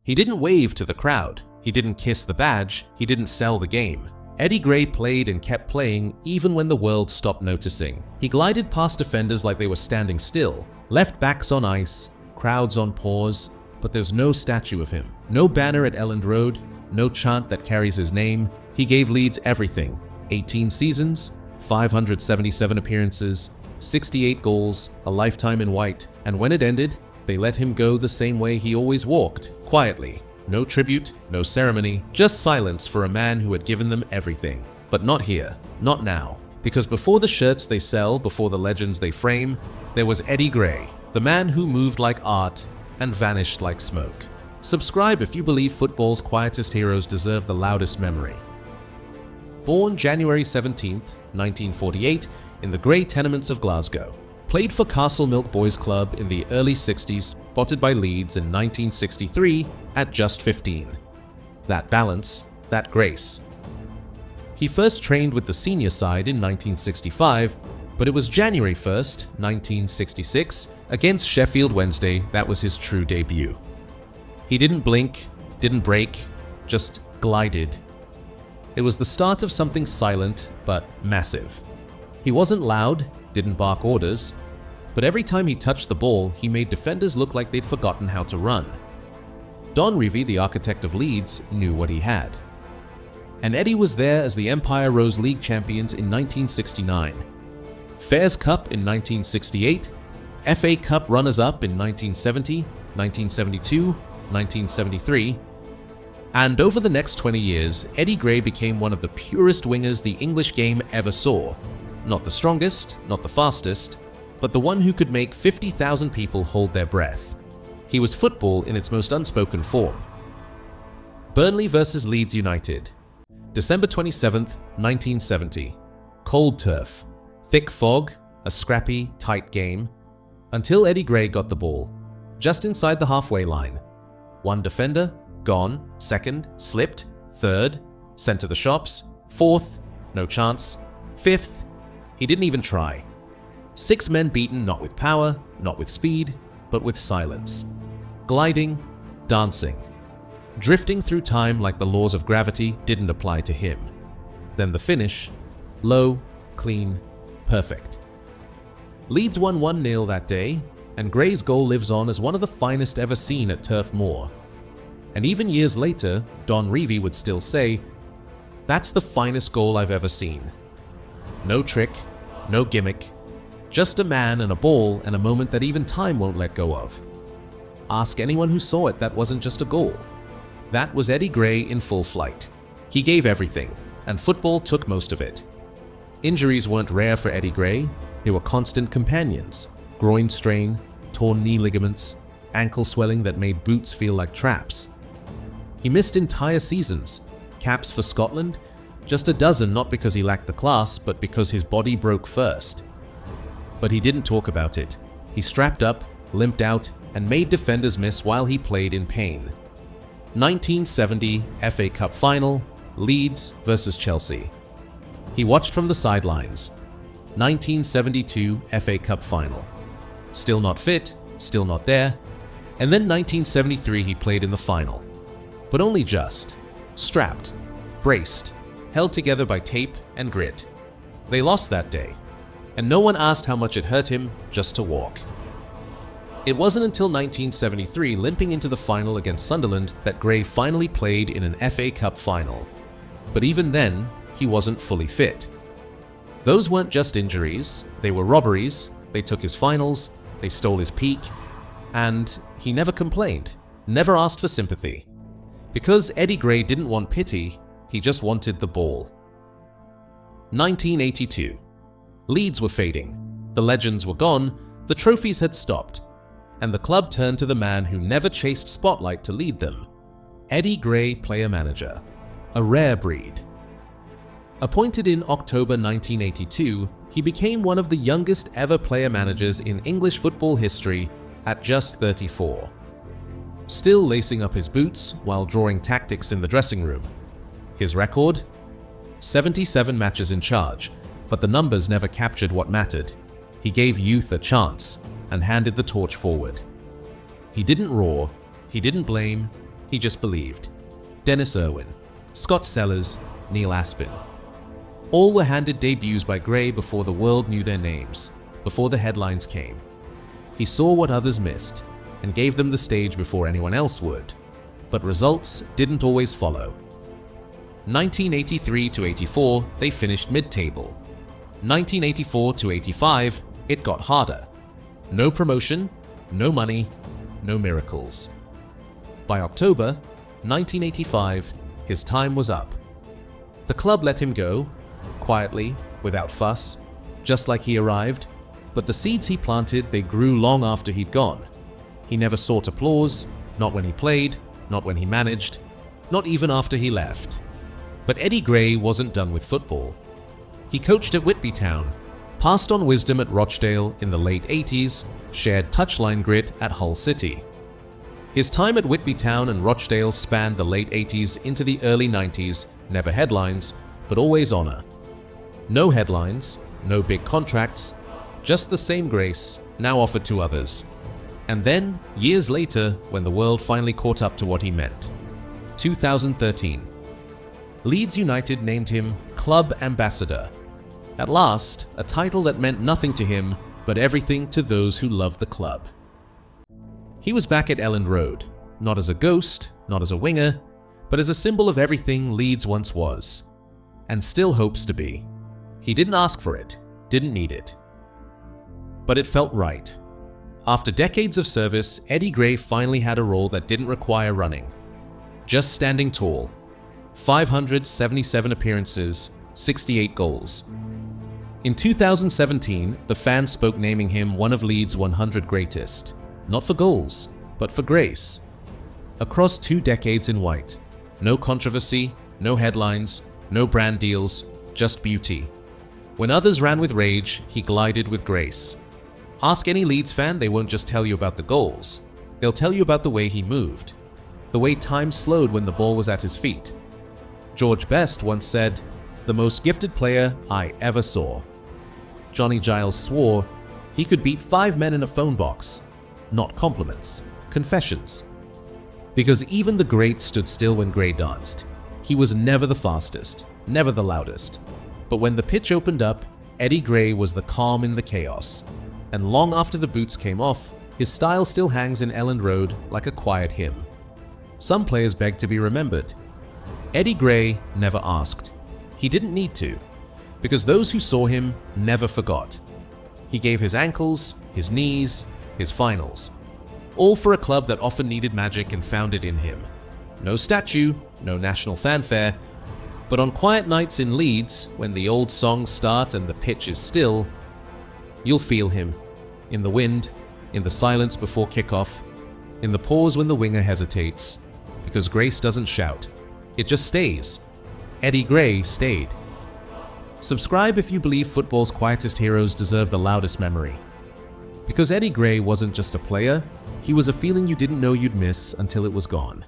He didn't wave to the crowd. He didn't kiss the badge. He didn't sell the game. Eddie Gray played and kept playing even when the world stopped noticing. He glided past defenders like they were standing still, left backs on ice, crowds on pause, but there's no statue of him. No banner at Elland Road, no chant that carries his name. He gave Leeds everything. 18 seasons, 577 appearances, 68 goals, a lifetime in white, and when it ended, they let him go the same way he always walked, quietly. No tribute, no ceremony, just silence for a man who had given them everything. But not here, not now. Because before the shirts they sell, before the legends they frame, there was Eddie Gray, the man who moved like art and vanished like smoke. Subscribe if you believe football's quietest heroes deserve the loudest memory. Born January 17th, 1948, in the grey tenements of Glasgow. Played for Castlemilk Boys Club in the early 60s, spotted by Leeds in 1963 at just 15. That balance, that grace. He first trained with the senior side in 1965, but it was January 1st, 1966, against Sheffield Wednesday that was his true debut. He didn't blink, didn't break, just glided. It was the start of something silent but massive. He wasn't loud, didn't bark orders, but every time he touched the ball, he made defenders look like they'd forgotten how to run. Don Revie, the architect of Leeds, knew what he had. And Eddie was there as the Empire rose league champions in 1969, Fairs Cup in 1968, FA Cup runners-up in 1970, 1972, 1973, and over the next 20 years, Eddie Gray became one of the purest wingers the English game ever saw. Not the strongest, not the fastest, but the one who could make 50,000 people hold their breath. He was football in its most unspoken form. Burnley vs Leeds United. December 27th, 1970. Cold turf. Thick fog, a scrappy, tight game. Until Eddie Gray got the ball. Just inside the halfway line. One defender, gone. Second, slipped. Third, sent to the shops. Fourth, no chance. Fifth, he didn't even try. 6 men beaten not with power, not with speed, but with silence. Gliding, dancing. Drifting through time like the laws of gravity didn't apply to him. Then the finish, low, clean, perfect. Leeds won 1-0 that day, and Gray's goal lives on as one of the finest ever seen at Turf Moor. And even years later, Don Revie would still say, "That's the finest goal I've ever seen." No trick, no gimmick, just a man and a ball and a moment that even time won't let go of. Ask anyone who saw it, that wasn't just a goal. That was Eddie Gray in full flight. He gave everything, and football took most of it. Injuries weren't rare for Eddie Gray, they were constant companions. Groin strain, torn knee ligaments, ankle swelling that made boots feel like traps. He missed entire seasons, caps for Scotland, just a dozen not because he lacked the class, but because his body broke first. But he didn't talk about it. He strapped up, limped out, and made defenders miss while he played in pain. 1970 FA Cup Final, Leeds vs Chelsea. He watched from the sidelines. 1972 FA Cup Final. Still not fit, still not there. And then 1973 he played in the final. But only just. Strapped, braced, held together by tape and grit. They lost that day, and no one asked how much it hurt him just to walk. It wasn't until 1973, limping into the final against Sunderland, that Gray finally played in an FA Cup final. But even then, he wasn't fully fit. Those weren't just injuries, they were robberies, they took his finals, they stole his peak, and he never complained, never asked for sympathy. Because Eddie Gray didn't want pity, he just wanted the ball. 1982. Leeds were fading, the legends were gone, the trophies had stopped, and the club turned to the man who never chased spotlight to lead them. Eddie Gray, player-manager. A rare breed. Appointed in October 1982, he became one of the youngest ever player-managers in English football history at just 34. Still lacing up his boots while drawing tactics in the dressing room. His record? 77 matches in charge, but the numbers never captured what mattered. He gave youth a chance and handed the torch forward. He didn't roar, he didn't blame, He just believed. Dennis Irwin, Scott Sellers, Neil Aspin. All were handed debuts by Gray before the world knew their names, before the headlines came. He saw what others missed and gave them the stage before anyone else would. But results didn't always follow. 1983-84, they finished mid-table. 1984-85, it got harder. No promotion, no money, no miracles. By October 1985, his time was up. The club let him go, quietly, without fuss, just like he arrived, but the seeds he planted, they grew long after he'd gone. He never sought applause, not when he played, not when he managed, not even after he left. But Eddie Gray wasn't done with football. He coached at Whitby Town, passed on wisdom at Rochdale in the late 80s, shared touchline grit at Hull City. His time at Whitby Town and Rochdale spanned the late 80s into the early 90s, never headlines, but always honor. No headlines, no big contracts, just the same grace, now offered to others. And then, years later, when the world finally caught up to what he meant. 2013. Leeds United named him Club Ambassador. At last, a title that meant nothing to him, but everything to those who loved the club. He was back at Elland Road, not as a ghost, not as a winger, but as a symbol of everything Leeds once was, and still hopes to be. He didn't ask for it, didn't need it. But it felt right. After decades of service, Eddie Gray finally had a role that didn't require running. Just standing tall. 577 appearances, 68 goals. In 2017, the fans spoke naming him one of Leeds' 100 greatest. Not for goals, but for grace. Across 2 decades in white. No controversy, no headlines, no brand deals, just beauty. When others ran with rage, he glided with grace. Ask any Leeds fan, they won't just tell you about the goals. They'll tell you about the way he moved. The way time slowed when the ball was at his feet. George Best once said, "The most gifted player I ever saw." Johnny Giles swore he could beat 5 men in a phone box. Not compliments, confessions. Because even the greats stood still when Gray danced. He was never the fastest, never the loudest. But when the pitch opened up, Eddie Gray was the calm in the chaos. And long after the boots came off, his style still hangs in Elland Road like a quiet hymn. Some players beg to be remembered. Eddie Gray never asked. He didn't need to, because those who saw him never forgot. He gave his ankles, his knees, his finals. All for a club that often needed magic and found it in him. No statue, no national fanfare, but on quiet nights in Leeds, when the old songs start and the pitch is still, you'll feel him. In the wind, in the silence before kickoff, in the pause when the winger hesitates. Because grace doesn't shout. It just stays. Eddie Gray stayed. Subscribe if you believe football's quietest heroes deserve the loudest memory. Because Eddie Gray wasn't just a player, he was a feeling you didn't know you'd miss until it was gone.